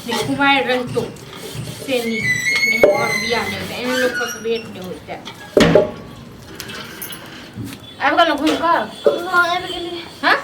से कुमार रहतो से नीक और बियाह नहीं होता एहन लोग से भेंट नहीं होता आबि गेलहुँ घुमि कऽ हाँ आबि गेलियै हाँ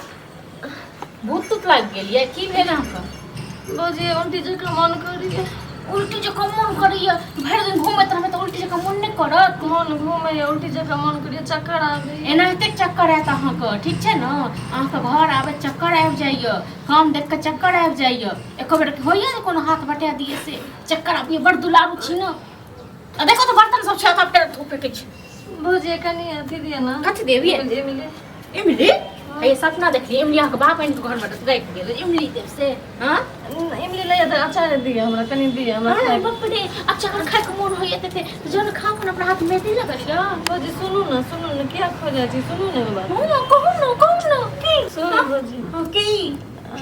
भूत तूत लागि गेलियै की भेल अहाँके बजे उल्टी जकाँ मन करैए उल्टी जकाँ मोन करैए भरि दिन घुमैत रहबै तऽ उल्टी जकाँ मोन नहि करत मन घूमैए उल्टी जकाँ मन करैए चक्कर आबैए एनाहिते चक्कर आयत अहाँके ठीक छै ने अहाँके घर आबे चक्कर आबि जाइए काम देख कऽ चक्कर आबि जाइए एको बेर होइए ने कोनो हाथ बटा दिए से चक्कर आबिए बड़ दुलारू छी ने आ देखो तो बर्तन सब छै ओतऽ फेर धोपे के छै भौजी कनी अथी दिए ना कथी देबिए इमली ये सपना देखलिए इमली अहाँके बाप आनि घर में राखि गेल इमली देब से हाँ इमली ले तऽ अचार दिए हमरा कनी दिए हमरा खाए बाप रे अचार खाए के मोन होइए ते जन खाओ अपन अपना हाथ में दे लगलिए भौजी सुनू ना क्या खोजा छी सुनू ना बात कहू ना की सुनू भौजी हां की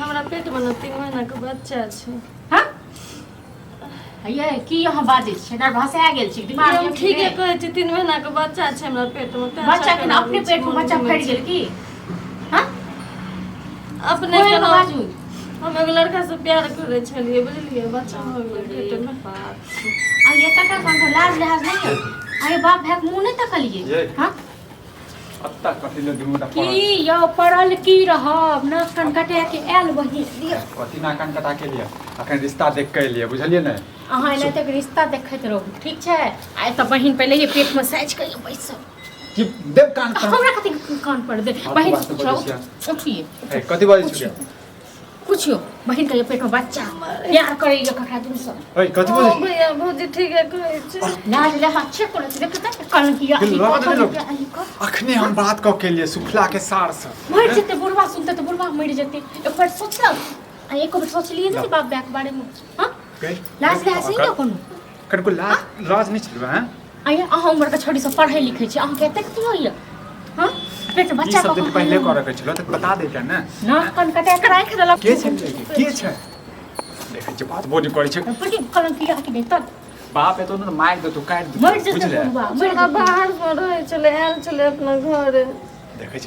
हमरा पेट में 3 महीना के बच्चा छै हां ये की यहाँ बाजे छै डर भाषा गेल छी दिमाग हम ठीके कहै छी 3 महीना के बच्चा छै हमरा पेट में बच्चा के अपने पेट में बच्चा फट गेल की हां अपने बाजू हम एगो लड़का से प्यार करे छलिए बुझलिए बच्चा हो गेल पेट में आ ये काका कौन लाज लिहाज नहीं है अरे बाप भैक मुंह नहीं तकलिए हां अत्ता कथि ले दुमुटा की यो पड़ल की रहब नाक कान कटे के आयल बही कथि नाक कान कटा के लिए अखन रिश्ता देख के लिए बुझलिए ने अहाँ एना तक रिश्ता देखैत रहू ठीक छै आ त बहिन पहले ये पेट में साइज के बैसल कि देव कान पर हमरा कथि कान पर दे बहिन उठिए कथि बाजै छी पूछियो बहिन के पेट में बच्चा प्यार करे ये कखा तुम सब ओए कथि बाजै भैया भौजी ठीके कहै छै लाज ले अच्छे को देखते कल किया अखने हम बात क के लिए सुखला के सार से मर जते बुढ़वा सुनते तो बुढ़वा मर जते एक बार सोचल आ एक बार सोच लिए ना बाप बैक बारे में हां लाज ले हसी न कोनो कनको लाज नहीं छलबा हैं आया अहाँ उम्र के छोड़ी सब पढ़ै लिखै छी अहाँ कते कथि होइए हां पेट बच्चा सब दिन पहले करे के छलो त बता देता ना नाक कान कटा के राख देलक के छै देखे छ बात बोली करे छ पटी कलम किया के देत बाप एतो न मार दे तो काट दे मर जते बुढ़वा मेरा बाहर में रहे चले आयल चले अपना घर देखे छ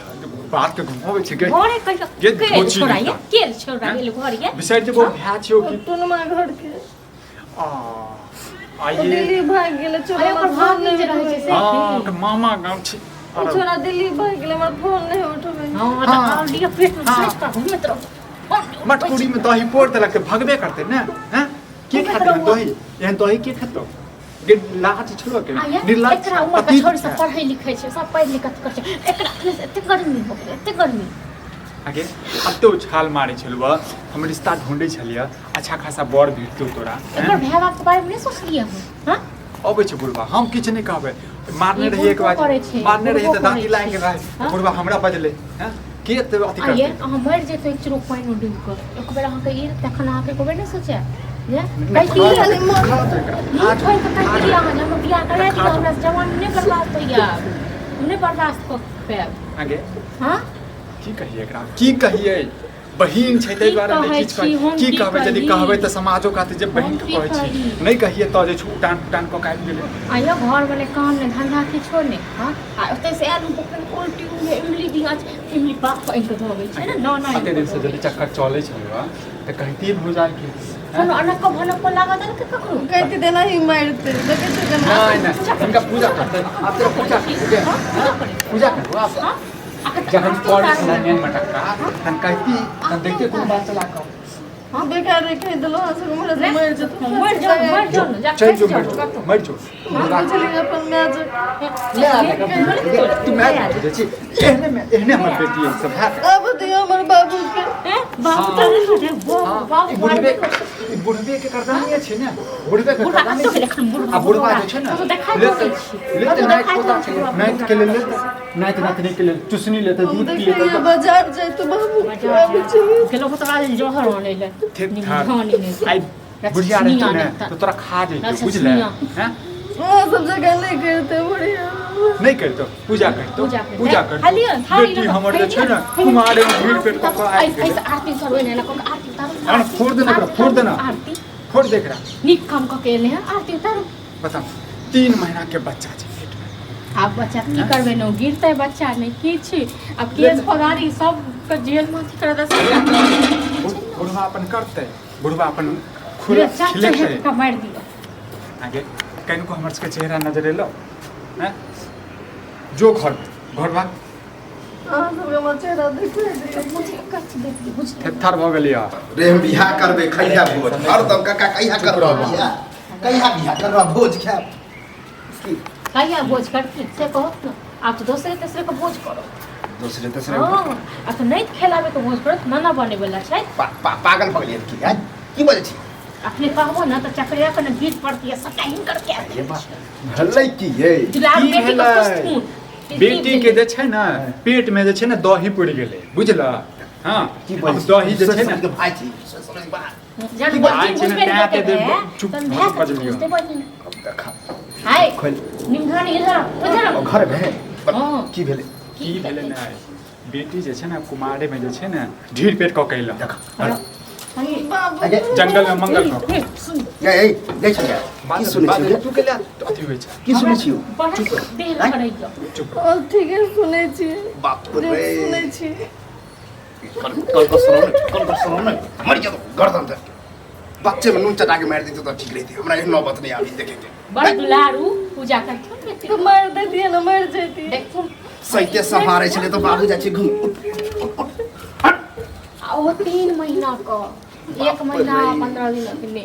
बात के घुमावे छ के घरे के छोड़ा ये के छोड़ा ये घर ये बिसर जे वो भ्या छियो कि टुनमा घर के आ आइए दिल्ली भाग गेले अरे ओकर भाग नहीं रहे छै से हां के मामा गांव छी छोरा दिल्ली भाग गेले हमर फोन नहीं उठबै हां त ऑलरेडी पेट में साइज का घूमत रहो मटकुड़ी में दही पोड़ देलक त भगबे करते ना हैं के खाते दही एहन दही के खतो गे लाज छलो के निर्लाज एकरा उम्र के छोड़ सब पढ़ै लिखै छै सब पढ़ लिख कर छै एकरा एते गर्मी हो गेल एते गर्मी आगे अब तो छाल मारे छलवा हम रिश्ता ढूंढे छलिया अच्छा खासा बर भेटतो तोरा एकर भेवा के बारे में नहीं सोचलिए हां अबै छ बुढ़वा हम किछ नहीं कहबै मारने रही एक बार मारने रही त दांती लाइन के रहे बुढ़वा हमरा बजले हैं के त अथि करते आइए अहाँ मर जेतो एक चुरुक पानी में डूब कर एक बेर अहाँ के ई तखन अहाँ के कोबे नहीं सोचे ये कहि आज छोड़ के कहि दिया हम बियाह करे दिया हमरा जवान नहीं बर्बाद होइया नहीं बर्दाश्त कर पाएब आगे हां की कहिए एकरा की कहिए बहिन छै तै द्वारा नहीं किछ की कहबै यदि कहबै त समाजो काते जे बहिन के कहै छी नहीं कहिए त जे छुटान टान को काट गेले आइयो घर वाले काम ने धंधा किछो ने हां आ ओते से आलू पकड़ उल्टी में इमली दिया इमली बाप इनके धोबै छै ना ना अते दिन से यदि चक्कर चले छलवा त कहती भुजा की कोनो अनक को भनक को लगा देल के ककरो कहती देना ही मारते देखे छै नहीं नहीं इनका पूजा करते आप तेरा पूजा करो आप जब हम पढ़ सुनाने मटका तन कहती तन देखते कोन बात चला कर हां बेकार रे कह देलो हंस मर जतो मर जाओ चल जो मर जो चली अपन मैच ले आ तू मैच दे छी एहने हमर बेटी है सब है अब दियो हमर बाबू के बाबू तो बाबू बुढ़बे के करदानी छै ने बुढ़बे के करदानी आ बुढ़बा जे छै ने ले नाइट पोता छै नाइट के ले नाइट रात के ले चुसनी लेते दूध पिए देखिए बाजार जाए तो बाबू अब चाहिए के लोग तो आज जोहर होने ले ठीक ठाक आई बुढ़िया रहती ने तो तोरा खा जाए बुझले हैं सब जगह नहीं करते बढ़िया नहीं करतो पूजा कर बेटी हमर जे छै ने कुमारे भीड़ पेट का आई ऐसे आरती सब होने ना को आरती उतारो अन फोड़ देना आरती फोड़ देख रहा नीक काम क के ले आरती उतारो बता 3 महीना के बच्चा छै पेट में आप बच्चा की करबे न गिरते बच्चा नहीं की छी अब केस फगारी सब के जेल में कर दस बुढ़वा अपन करते बुढ़वा अपन खुले चाचा खिले है का मार दियो आगे कहीं को हमर के चेहरा नजर एलो हैं जो घर भाग अहाँ सबके हमर चेहरा देखै थर भ गेलिया रे हम बियाह करबे कहिया भोज हरदम काका कहिया करबो बियाह कहिया बियाह करबो भोज खाब कहिया भोज करती से कहो ना आप तो दूसरे तीसरे को भोज करो दूसरे तीसरे हाँ अब तो नहीं खेलावे को भोज करो नाना बने वाला छै पागल भगलिए की है की बोले छी अपने कहबो ना तो चकरिया को ना गीत पड़ती है सबटा हिन करके आते भलै की ये दुलार की बेटी को भेलै? पुस्तून बेटी के जे छै ना पेट में जे छै ना दही पड़ गेलै बुझला हां की अब बोले दही जे छै ना के भाई छी समझ बात जन की बोल बात छै ना, क्या ते दे- चुप बज लियो। अब देखा हाय खोल निमधानी इधर उधर घर में हाँ। की भेले की भेलै ना बेटी जे छै ना कुमारे में जे छै ना ढीर पेट क कैला देखा बाबू आगे जंगल में मंगल क सुन ए गई छी की सुनै छी तू केला अथी होइ छै की सुनै छी पढ़ा देह करैयो चुप और ठीके सुनै छी बाप रे सुनै छी कल सुनो ना मर गया तो गर्दन तक बच्चे में नून चटा के मार देते तो ठीक रहती हमरा ये नौबत नहीं आवी देखे के बड़ दुलारू पूजा करती बेटी तो मार देतिए ना मर जैती देख सुन सैते सहारे छले तो बाबू जाछे घूम आ वो 3 महीना का 1 महीना 15 दिन के ले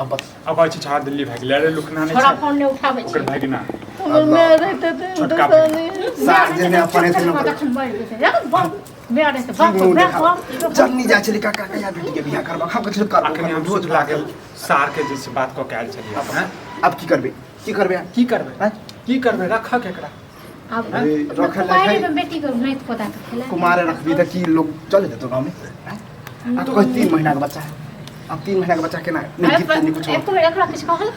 अब अब अछि छा दिल्ली भाग ले रे लुकना नहीं छोरा छै फोन ने उठावे ओकर छै भागिना हमर माय रहते थे छोटका दसानी सार जने अपने थे ना दखन बढ़ गेल छै बाप मेरा रहते बाप जन्नी जा छले काका कहिया बेटी के बियाह करबा हम कछु कर अखनी हम भोज लागल सार के जे से बात क के आयल छलियै हैं अब की करबे की करबे की करबै हैं? की करबै रख केकरा अब अरे, रखल कुमारी है। में बेटी को नहीं पता तो खेला कुमार रखबी त की लोग चले देतो गांव में हैं? आ तो कहीं 3 महीना का बच्चा है अब 3 महीना का बच्चा केना नहीं कितना नहीं कुछ एक तो एकरा किछ कहल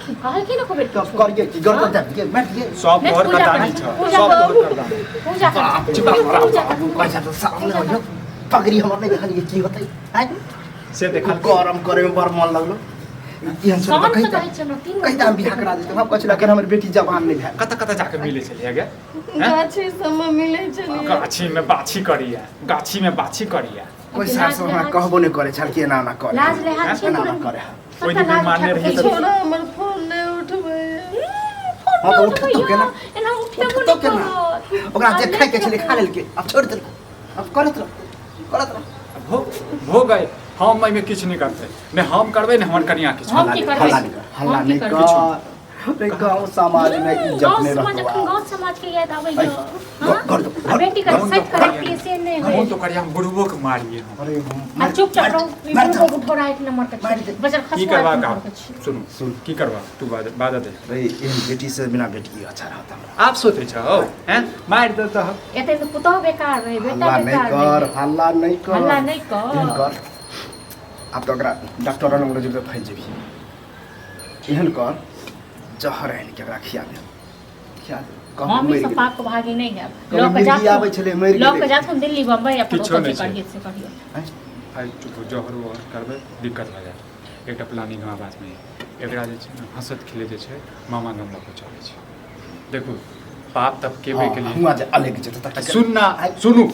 की ना को बेटी तो करिए की गर्दन तक के बैठ गए सब घर का दानी छ सब घर का दानी पूजा कर चुप रह बाबू कैसा तो सामने हो गयो पगड़ी हमर नहीं देखल की होतै हैं से देखल गरम करे में बड़ मन लगलो इहन सुन सामान कहीं से कहै छै ना 3 कहीं हम बियाह करा देते हम कहला कि हमर बेटी जवान नहीं है कत कत जाके मिले छलियै गे गाछी सब में मिलै छलिए गाछी में बाछी करिया गाछी में बाछी करिया कोई सार से हमरा कहबो नहीं करे छल कि ना ना करे लाज लिहाज छै ना ना करे ओइ दिन मानने रही तो छोड़ा हमर फोन नहीं उठबै हां तो उठ तो केना एना उठबो उठ तो नहीं केना ओकरा जे खाय के छले खा लेलके अब छोड़ देल अब करत रह हो गए हम में किछ नहीं करते ने हम करबै ने हमर कनिया किछ हम की करबै हल्ला नहीं कर रे गांव समाज में इज्जत गाँव नहीं समाज रखवा अखन गाँव समाज के याद आबै ऐ, कर दो, आ बेटी का सेट करे से नहीं हम होय तो करिया हम बुढ़बो के मारिए हम अरे आ चुपचाप रहो वीडियो को उठोरा एक नंबर तक मार दे। बजर की खसवा करवा का सुन सुन। की करवा तू बाजा दे रे इन बेटी से बिना बेटी अच्छा रहता हमरा आप सोचे छौ हैं मार दे तो एते तो पुतौ बेकार रहे बेटा हल्ला नहीं बेकार कर हल्ला नहीं कर हल्ला नहीं कर। एहन कर अब तो ओकरा डॉक्टर लंग ले जेबे फैल जेबी एहन कर जहर है के ओकरा खिया दे कहूँ हम मरि सब गेलै। पाप को भागी नहीं है कभी लोग मिर्गी जात आबै छलै, मरि लोग गेलै। जात दिल्ली बम्बई अपन किछो ओतऽ नहि करिए छै। से करिए हैं? भाई चुप जहर वहर करबै दिक्कत भऽ जायत एकटा प्लानिंग हमरा बातमे एकरा जे छै ने हंसत खिले जे छै मामा गाम लऽ कऽ चलै छै देखू पाप तब केबे के लिए हुआ जे अलग जेतै तक सुन ना सुनू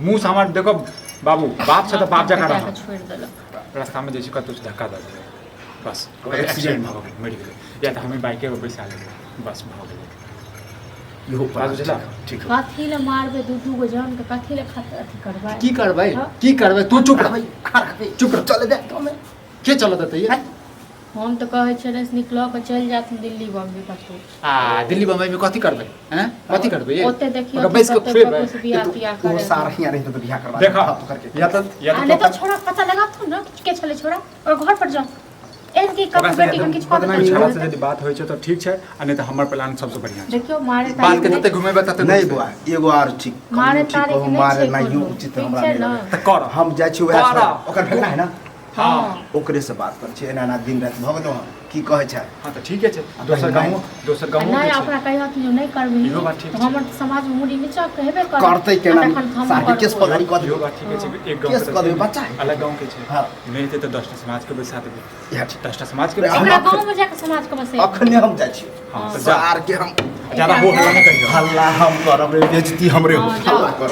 मुँह से हमर देखो बाबू बाप से तो बाप जका के रह छोड़ देलक रास्ता में जे छै कतौ से धक्का दऽ देबै बस एक्सीडेंट एक्सीडेंट भऽ गेलै मरि गेलै या तऽ हमें बाइके पर बैसा लेबै बस भऽ गेलै इहो बात बुझला? ठीक है कथी ले मारबे दू गो जान के कथी ले अथी करबै की करबै हाँ। की करबै तू चुप रह भाई चुप रह चले दे तो मैं के चलऽ देतै ये हम तो कहै छलै से निकलऽ के चलि जात दिल्ली बम्बई कतौ आ दिल्ली बम्बई में कथी करबै हैं कथी करबै ये ओते देखियो ओकरा बैस के खुएबै कुछ बियाह तियाह वो करे सारा हियां रही तो बियाह करवा देखा तो करके या आने तो तो छोड़ा पता लगा तू ना के छले छोड़ा और घर पर जाओ एनकी कब बेटी के किछ पता कुछ हमरा से नहीं यदि बात होइ छै तऽ ठीक छै आ नहि तऽ हमर प्लान सबसँ बढ़िया छै देखियो मारे बाल के तते घुमेबै तते नहीं बुआ एगो और ठीक मारे ठीक तारे हो के नहीं मारे छै नहीं कोनो। उचित ठीक हमरा छै नहीं ना? लगे। तऽ कर हम जाइ छी वएह कर। ओकर भेगना है ना हाँ ओकरे से बात कर छी एना ना दिन रात भऽ गेलौ की कहै छै हाँ तऽ ठीके छै दोसर गाँव नहीं अपना कहियो कि नहीं करबी इहो बात ठीक तो छै। हमर समाज में मुड़ी नीचा कहबे कर करतै केना सारी केस पधारी कऽ इहो दियौ बात ठीके छै एक केस कऽ गाँव देबै बच्चा है अलग गाँव के छै हाँ। नहीं हेतै तऽ 10टा समाज के बैसा देबै इएह ठीक 10टा समाज के अरे बैसा हम ओकरा अखन- गांव में जाके समाज के बसे अखने हम जाइ छी हाँ, तऽ जा। सार के हम ज्यादा हो हल्ला नहि करियो हल्ला हम करब रे बेइज्जती हमरे हो हाँ, जाओ। हल्ला करब